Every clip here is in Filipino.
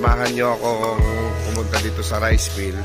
samahan nyo akong pumunta dito sa rice mill.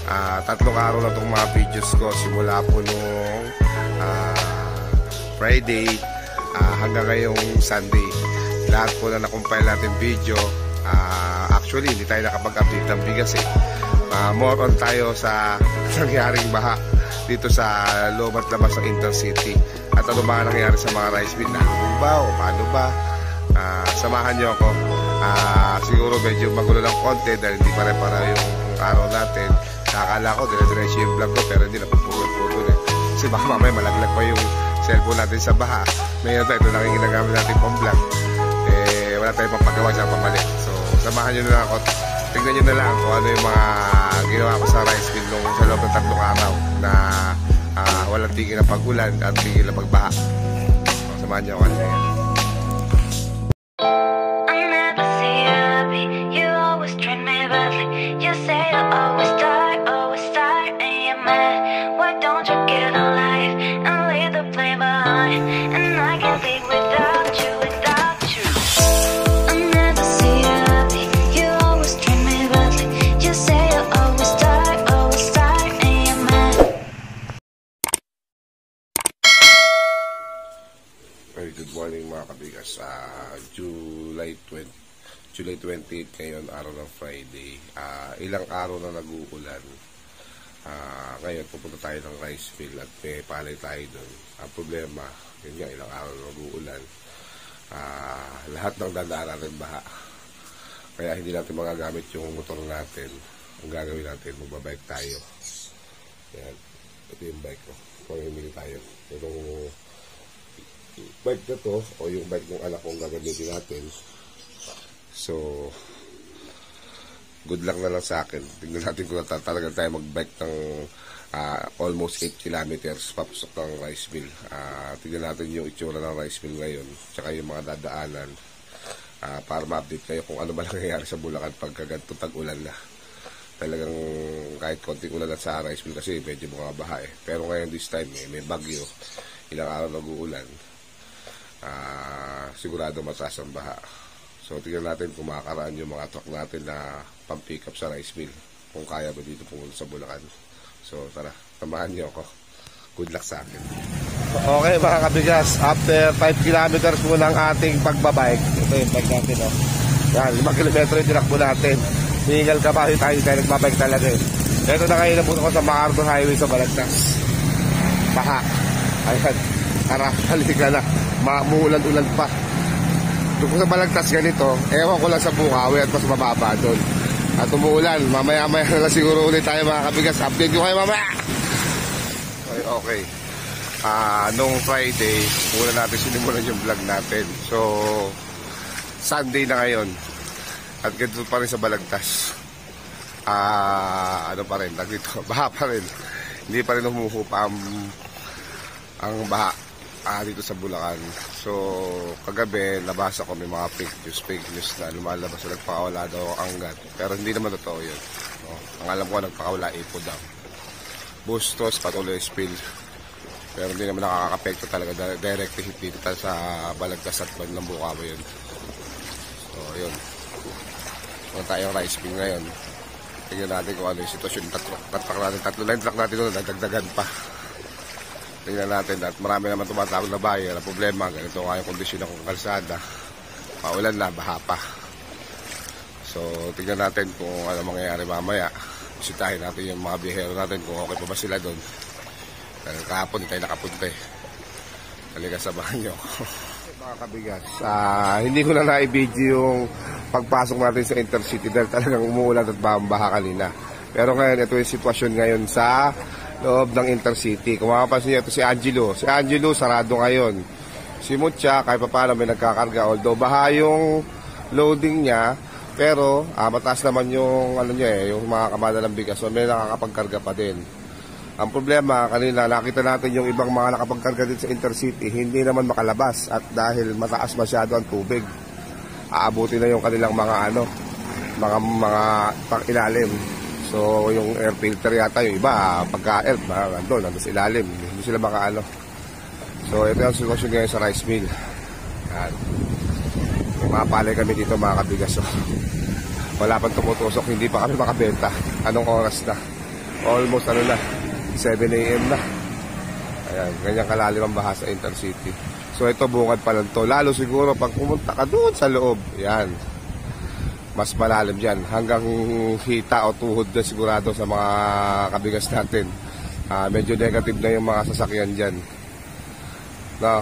3 araw na itong mga videos ko simula po nung Friday hanggang ngayong Sunday. Lahat po na nakumpile natin video. Actually hindi tayo nakapag-update ng bigas more on tayo sa nangyaring baha dito sa loob at labas ng Intercity. At ano ba nangyari sa mga rice mill? Nalubog ba o paano ba? Samahan nyo ako. Siguro medyo magulo ng konti dahil hindi pare-para yung araw natin. Nakakala ko dire-diretso yung vlog ko pero hindi napupugol-pugol kasi baka mamaya malaglag pa yung cellphone natin sa baha. Ngayon ito lang yung ginagamit natin pang vlog. Wala tayong pampagawa siya pamalit. So samahan nyo na lang ako. Tignan nyo na lang kung ano yung mga ginawa ko sa rice mill nung sa loob ng 3 araw na walang tigil na pag-ulan at tigil na pagbaha. So, samahan nyo ako. Good morning mga kabigas. July 28 ngayon, araw ng Friday. Ilang araw na nag-uulan. Ngayon pupunta tayo ng rice mill at may palay tayo doon. Ang problema, yun nga, ilang araw na nag-uulan. Lahat ng dadaanan ng baha. Kaya hindi natin magagamit yung motor natin. Ang gagawin natin, magbabike tayo. Yan. Ito yung bike ko. Pamimili tayo. Itong bike na to o yung bike ng anak kong gagamitin natin. So good luck na lang sa akin. Tingnan natin kung talaga tayo magbike ng almost 8 kilometers papasok ng rice mill. Tingnan natin yung itsura ng rice mill ngayon tsaka yung mga dadaanan para ma-update kayo kung ano ba nangyayari sa Bulacan pagka ganito tag-ulan na. Talagang kahit konting ulan na sa rice mill kasi medyo mga baha pero ngayon this time may bagyo, ilang araw nag-uulan. Sigurado mataas ang baha. So tingnan natin kung makakaraan yung mga truck natin na pang-pick up sa rice mill kung kaya ba dito pumunta sa Bulacan. So tara, samahan niyo ako. Good luck sa akin. Okay mga kabigas, after 5 kilometers muna ang ating pagbabike. Ito yung bike natin Yan, 5 kilometro yung tinakbo natin. Hingal ka pa, tayo nagbabike talaga Ito na kayo napunta ko sa MacArthur Highway sa Balagtas. Baha. Ayan, tara, halika na. Muulan-ulan pa. Doon sa Balagtas ganito, ewan ko lang sa Bukawi at mas mababa doon. At umuulan, mamaya-maya na lang siguro ulit tayo mga kabigas. Update ko kayo mamaya. Okay. Nung Friday, muna natin sinimulan yung vlog natin. So, Sunday na ngayon. At ganito pa rin sa Balagtas. Ano pa rin, dito, baha pa rin. Hindi pa rin humuhupa ang baha. Dito sa Bulacan. So kagabi nabasa ko may mga fake news na lumalabas na nagpakawala daw ang anggat. Pero hindi naman totoo yun. Ang alam ko nagpakawala ipo daw. Bustos, patuloy spill. Pero hindi naman nakaka-apekto talaga direct hit dito sa Balagtas at Bandang Bukawi yun. So yun. Kung tayong rice mill ngayon, tingnan natin kung ano yung sitwasyon. Tatlo line truck natin doon, nagdagdagan pa. Tingnan natin at marami naman tumatawag na buyer. Ang problema, ganito nga yung kondisyon ng kalsada. Paulan na, baha pa. So, tingnan natin kung ano mangyayari mamaya. Bisitahin natin yung mga biyahero natin kung okay pa ba sila doon. Dahil kahapon, hindi tayo nakapunta Halika, sabahan nyo. Mga kabigas, hindi ko na na-video yung pagpasok natin sa Intercity dahil talagang umuulan at baha kanina. Pero ngayon, ito yung sitwasyon ngayon sa loob ng Intercity. Kung makapansin niyo, ito si Angelo. Si Angelo, sarado ngayon. Si Mucha, kahit pa paano may nagkakarga. Although, baha yung loading niya. Pero, mataas naman yung, yung mga kamada ng bigas. So, may nakakapagkarga pa din. Ang problema, kanina, nakita natin yung ibang mga nakapagkarga din sa Intercity. Hindi naman makalabas. At dahil mataas masyado ang tubig, aabuti na yung kanilang mga, mga pang-ilalim. So, yung air filter yata, yung iba, pagka-air, nandun sa ilalim. Hindi sila makaano. So, ito yung sitwasyon ngayon sa rice mill. Yan. Mapalay kami dito mga kabigas. Wala pang tumutusok, hindi pa kami makabenta. Anong oras na? Almost 7 AM na. Ayan, ganyan kalalim ang baha sa Intercity. So ito bungad pa lang to. Lalo siguro pag pumunta ka doon sa loob, yan, mas malalim dyan. Hanggang hita o tuhod na sigurado sa mga kabigas natin. Medyo negative na yung mga sasakyan dyan. No,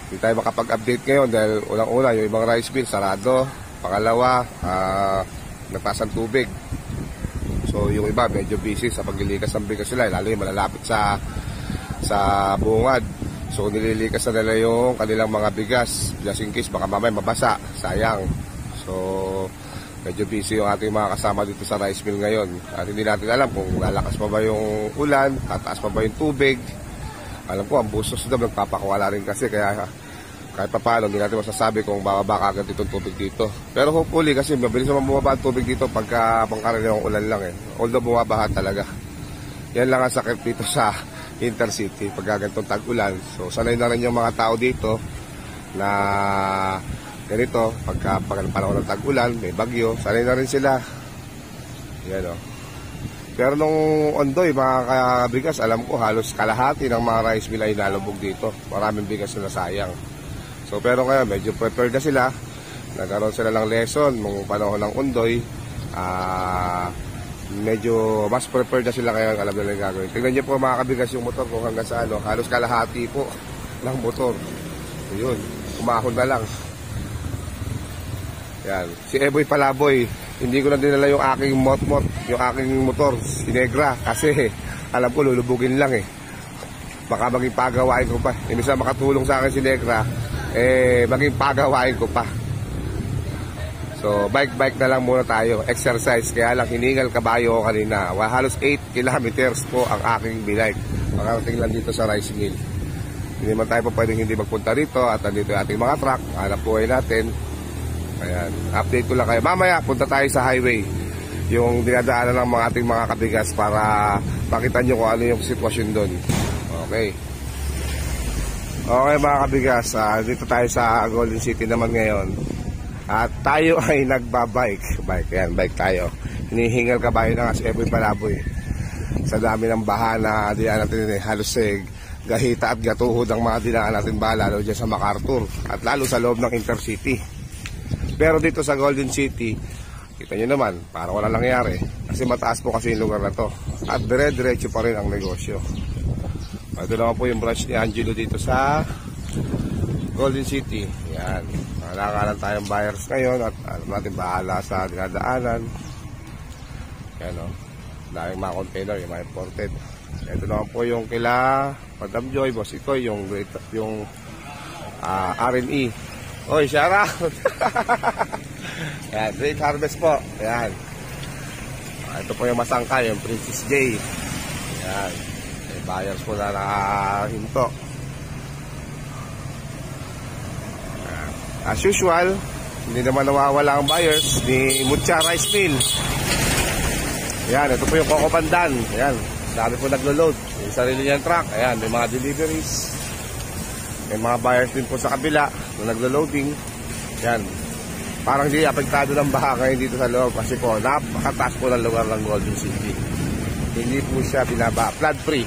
hindi tayo makapag-update ngayon dahil unang-una yung ibang rice mill sarado. Pangalawa, nagtaas ang tubig. So yung iba medyo busy sa paglilikas ng bigas nila, lalo yung malalapit sa bungad. So nililikas na nila yung kanilang mga bigas just in case baka mamaya mabasa, sayang. So medyo busy yung ating mga kasama dito sa rice mill ngayon. At hindi natin alam kung lalakas pa ba yung ulan, tataas pa ba yung tubig. Alam ko ang busos na nagpapakuwala rin kasi, kaya kahit pa paano hindi natin masasabi kung bababa agad itong tubig dito. Pero hopefully kasi mabilis naman bumaba ang tubig dito pagka pangkaraniwang ulan lang eh. Although bumabaha talaga. Yan lang ang sakit dito sa Intercity pagka ganitong tag-ulan. So sanay na rin yung mga tao dito na ganito pagka panahon ng tag-ulan, may bagyo, sanay na rin sila. Yan o. Pero nung Ondoy, mga kabigas, alam ko halos kalahati ng mga rice mill ay nalubog dito. Maraming bigas na nasayang. So pero ngayon medyo prepared na sila. Nagkaroon sila ng lesson nung panahon ng Ondoy. Medyo mas prepared na sila ngayon, alam nila yung gagawin. Tingnan niyo po mga kabigas yung motor kung hanggang sa halos kalahati po ng motor. Yun, umahon na lang. Yan. Si Eboy Palaboy, hindi ko na dinala yung aking yung aking motor, si Negra, kasi alam ko lulubugin lang eh. Baka maging pagawain ko pa. Imbis na makatulong sa akin si Negra, maging pagawain ko pa. So bike na lang muna tayo, exercise. Kaya lang hiningal kabayo ko kanina. Halos 8 kilometers po ang aking binike. Makarating lang dito sa rice mill. Hindi man tayo pa pwedeng hindi magpunta rito. At nandito yung ating mga truck, hanap buhay natin. Ayan, update ko lang kayo. Mamaya punta tayo sa highway, yung dinadaanan ng mga ating mga kabigas, para makita nyo kung ano yung sitwasyon doon. Okay mga kabigas, dito tayo sa Golden City naman ngayon. At tayo ay nagbabike. Bike tayo. Hinihingal kabayo na nga si Eboy Palaboy. Sa dami ng baha na dinaan natin, halos gahita at gatuhod ang mga dinaan natin baha, lalo dyan sa MacArthur at lalo sa loob ng Intercity. Pero dito sa Golden City, kita nyo naman, parang wala nangyari. Kasi mataas po kasi yung lugar na to. At dire-diretso pa rin ang negosyo. Ito naman po yung branch ni Angelo dito sa Golden City. Yan. Nakalan tayong buyers ngayon at alam natin bahala sa dinadaanan. Yan o. Daming mga container, yung mga imported. Ito naman po yung kila Madam Joy, Boss Ikoy, yung R&E. Oy, shout out! Yan, great harvest po. Yan. Ito po yung masangkay, yung Princess J. Yan. May buyers po na nakahinto. As usual, hindi naman nawawala ang buyers ni Mucha Rice Mill. Ayan, ito po yung Coco Pandan. Ayan, dami po naglo-load. Yung sarili niyang truck. Ayan, may mga deliveries. May mga buyers din po sa kabila na naglo-loading. Ayan, parang hindi apektado ng baha ngayon dito sa loob kasi po napakataas po ng lugar ng Golden City. Hindi po siya binaba. Flood free.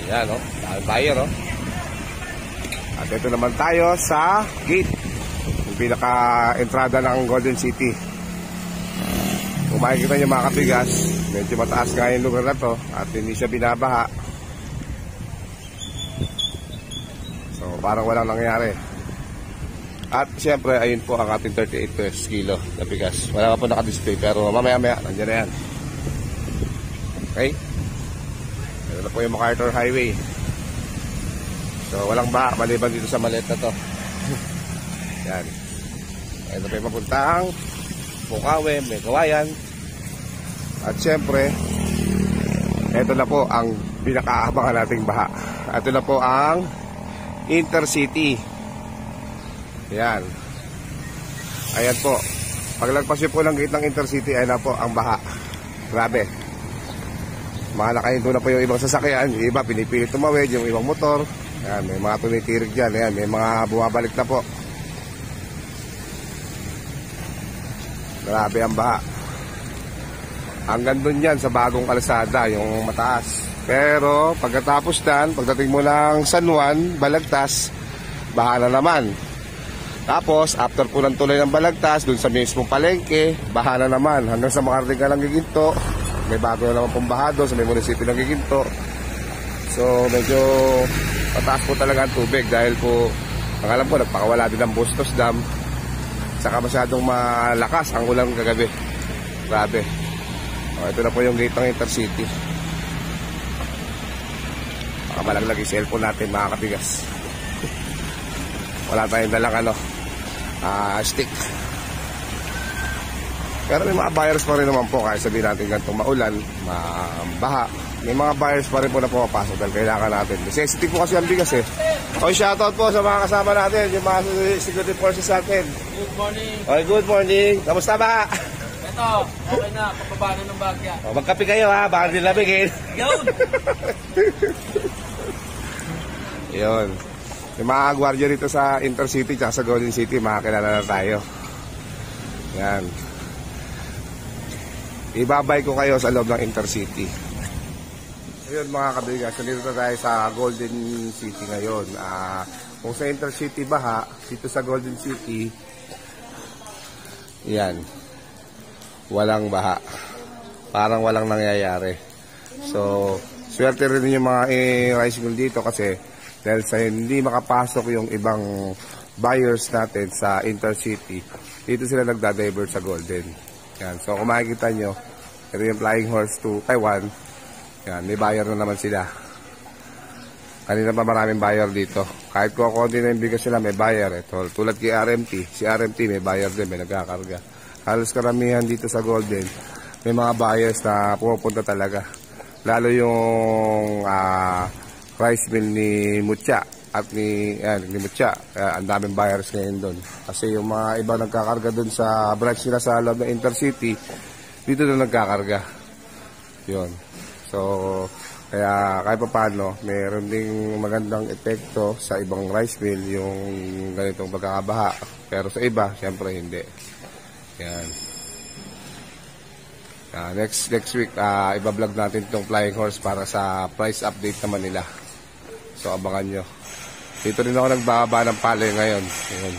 Ayan, o. Buyer, o. At ito naman tayo sa gate, yung pinaka-entrada ng Golden City. Kung makikita nyo mga kabigas, medyo mataas nga yung lugar na to at hindi siya binabaha. So parang walang nangyari. At siyempre ayun po ang ating 38 pesos kilo na bigas. Wala pa po nakadisplay pero mamaya nandiyan na yan. Okay, ito na po yung MacArthur Highway. So walang baha maliban dito sa maliit na to. Yan. Ito pa yung papuntang Bukawe, may Kawayan. At syempre ito na po ang pinakaabangan nating baha. Ito na po ang Intercity. Yan. Ayan po. Paglagpas nyo po ng gate ng Intercity, ayan na po ang baha. Grabe. Malakayin na po yung ibang sasakyan. Yung iba pinipilit tumawid, yung ibang motor. Ayan, may mga tumitirig dyan. Ayan, may mga bumabalik na po. Grabe ang baha. Hanggang dun yan sa bagong kalsada, yung mataas. Pero pagkatapos dan, pagdating mo ng San Juan, Balagtas, baha na naman. Tapos after po ng tuloy ng Balagtas, dun sa mismong palengke, baha na naman. Hanggang sa makarating ka ng Giginto, may bago na naman pong baha doon sa may munisipyo ng Giginto. So medyo mataas po talaga ang tubig dahil po, ang alam ko, nagpakawala din ng Bustos Dam. Saka masyadong malakas ang ulan kagabi. Grabe. Ito na po yung gate ng Intercity. Malaglag yung cellphone natin, mga kabigas. Wala tayong dalang stick. Pero may mga buyers pa rin naman po, kahit sabihin natin ganitong maulan, baha, may mga buyers pa rin po na pumapasok dahil kailangan natin. Necessity po kasi ang bigas eh. Okay, shoutout po sa mga kasama natin, yung mga security forces natin. Good morning. Okay, good morning. Kamusta ba? Ito, okay na, pababa na ng bagya. Magkape kayo ha, baka din lamigin. Yun! Yun. Yung mga gwardiya rito sa Intercity at sa Golden City, makakilala na tayo. Yan. Ibabay ko kayo sa loob ng Intercity. Ayun mga kabigas, nandito na tayo sa Golden City ngayon. Kung sa Intercity baha, dito sa Golden City, yan. Walang baha. Parang walang nangyayari. So, swerte rin yung mga rice mill dito kasi dahil sa hindi makapasok yung ibang buyers natin sa Intercity, dito sila nagda-divert sa Golden. Yan. So, kung makikita nyo, ito yung Flying Horse to Taiwan. Yan, may buyer na naman sila. Kanina pa maraming buyer dito. Kahit kung konti na yung bigas sila, may buyer. Ito, tulad kay RMT. Si RMT may buyer din, may nagkakarga. Halos karamihan dito sa Golden, may mga buyers na pupunta talaga. Lalo yung rice mill ni Mucha at ni Mucha. Ang daming buyers ngayon doon. Kasi yung mga iba nagkakarga doon sa branch nila sa loob ng Intercity, dito na nagkakarga. Yun. So, kaya kahit pa paano, mayroon ding magandang epekto sa ibang rice mill yung ganitong pagkakabaha. Pero sa iba, syempre hindi. Yan. Next week, ibablog natin itong Flying Horse para sa price update naman nila. So, abangan nyo. Dito rin ako nagbababa ng palay ngayon. Ayun.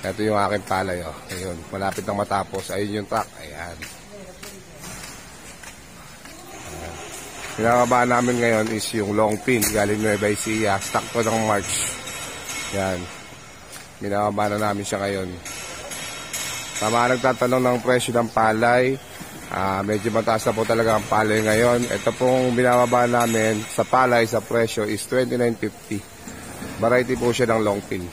Ito yung aking palay. Oh. Ayun. Malapit nang matapos. Ayun yung truck. Ayan. Pinakabaan namin ngayon is yung long pin. Galing Nueva Ecija. Stock ko ng March. Yan. Pinakabaan na namin siya ngayon. Tama nagtatanong ng presyo ng palay. Medyo mataas na po talaga ang palay ngayon. Ito pong binababa namin sa palay sa presyo is 29.50. Variety po siya ng long pin.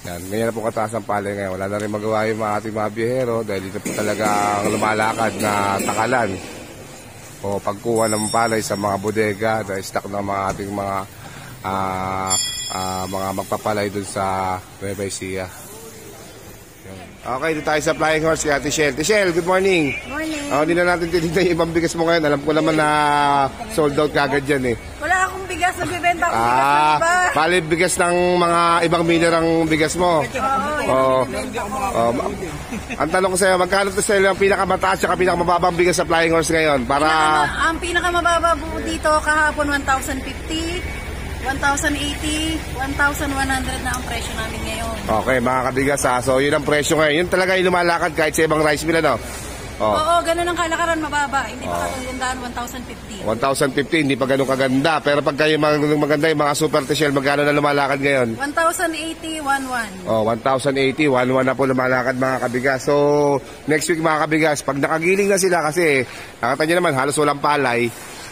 Yan, ganyan na po kataas ang palay ngayon. Wala na rin magawa yung mga ating mga biyahero dahil dito po talaga ang lumalakad na takalan o pagkuha ng palay sa mga bodega dahil stock ng mga ating mga magpapalay dun sa Nueva Ecija. Okay, dito tayo sa Flying Horse kay Ate Shell. Ate Shell, good morning. Morning. Hindi na natin titignan yung ibang bigas mo ngayon. Alam ko naman na sold out kagad yan eh. Wala akong bigas, nagbibenta akong bigas ng iba. Bali bigas ng mga ibang miner ang bigas mo. Ang tanong ko sa'yo, magkano to sa'yo ang pinakamataas at pinakamababang bigas sa Flying Horse ngayon? Para... Ang pinakamababa po dito kahapon 1,050. 1,080, 1,100 na ang presyo namin ngayon. Okay, mga kabigas ha. So, yun ang presyo ngayon. Yun talaga yung lumalakad kahit sa ibang rice mill, ano? Oo, ganun ang kalakaran, mababa. Hindi pa katulundaan, 1,050. 1,050, hindi pa ganun kaganda. Pero pag kayo maganda yung mga super t-shell, magkano na lumalakad ngayon? 1,080, 1,1. 1,080, 1,1 na po lumalakad mga kabigas. So, next week mga kabigas, pag nakagiling na sila kasi, nakita nyo naman, halos walang palay.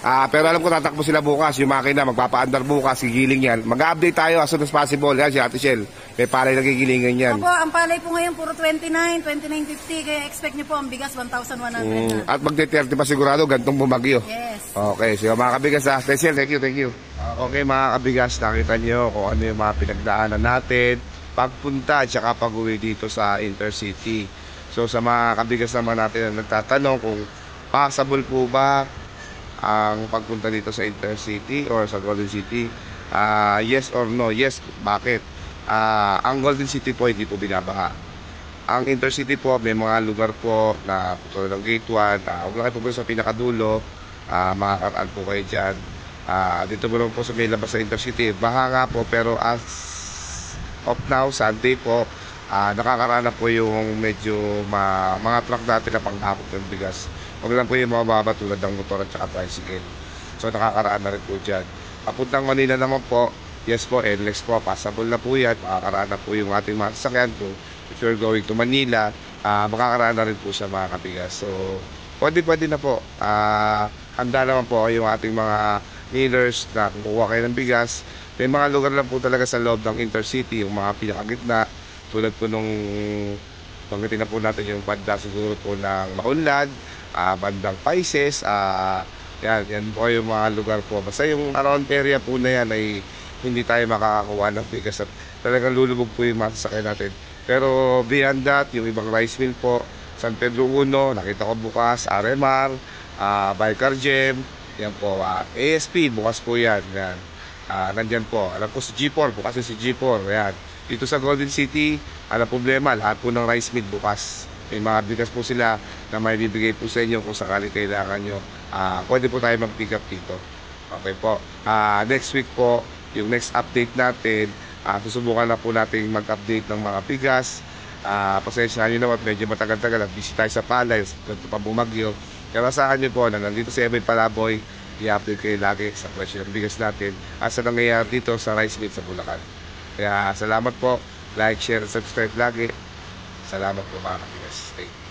Pero alam ko tatakbo sila bukas, yung makina magpapaandar bukas, gigiling yan. Mag-update tayo as soon as possible. Yan si Ate Shell, may palay na gigilingan yan. Opo, ang palay po ngayon puro 29, 29.50. Kaya expect nyo po ang bigas 1,100 na. At magte-30 pa sigurado, gantong bumagyo. Yes. Okay, so mga kabigas ha. Ate Shell, thank you. Okay mga kabigas, nakita nyo kung ano yung mga pinagdaanan natin pagpunta at saka pag-uwi dito sa Intercity. So sa mga kabigas naman natin na nagtatanong kung possible po ba ang pagpunta dito sa Intercity or sa Golden City, yes or no? Yes, bakit? Ang Golden City po hindi po binabaha. Ang intercity po, may mga lugar po na tulad ng gate 1, huwag lang kayo pupunta sa pinakadulo, makakaraan po kayo dyan. Dito mo lang po sa may labas sa intercity, baha nga po, pero as of now, Sunday po, nakakaraan na po yung medyo mga truck natin na panghakot ng bigas. Huwag lang po yung mababa tulad ng motor at saka tricycle. So nakakaraan na rin po dyan. Papuntang Manila naman po, yes po, NLEX po, passable na po yan, makakaraan na po yung ating mga sasakyan po. If you're going to Manila, makakaraan na rin po sa mga kabigas. So, pwede na po. Handa naman po yung ating mga dealers na kumukuha kayo ng bigas. May mga lugar lang po talaga sa loob ng intercity, yung mga pinakagitna. Tulad po nung panggitin na po natin yung banda siguro po ng Maunlad, bandang Paises, yan po yung mga lugar po. Basta yung around area po na yan ay hindi tayo makakakuha ng bigas at talagang lulubog po yung masasakyan natin. Pero beyond that, yung ibang rice mill po, San Pedro Uno, nakita ko bukas, RMR, Bicar Gem, yan po, ASP, bukas po yan. Nandyan po, alam po si G4, bukas yung si G4, yan. Dito sa Golden City, alam problema, lahat po ng rice mill bukas. May mga bigas po sila na may bibigay po sa inyo kung sakali kailangan nyo. Pwede po tayo mag-pick up dito. Okay po. Next week po, yung next update natin, susubukan na po natin mag-update ng mga bigas. Pasensya nyo naman, medyo matagal-tagal at busy tayo sa palay, ganito pa bumagyo. Kaya masahan nyo po na nandito si Evan Palaboy, i-update kayo lagi sa presyo ng bigas natin at sa nangyayari dito sa rice mill sa Bulacan. Kaya salamat po, like, share, subscribe lagi. Salamat po mga kabigas. Thank you.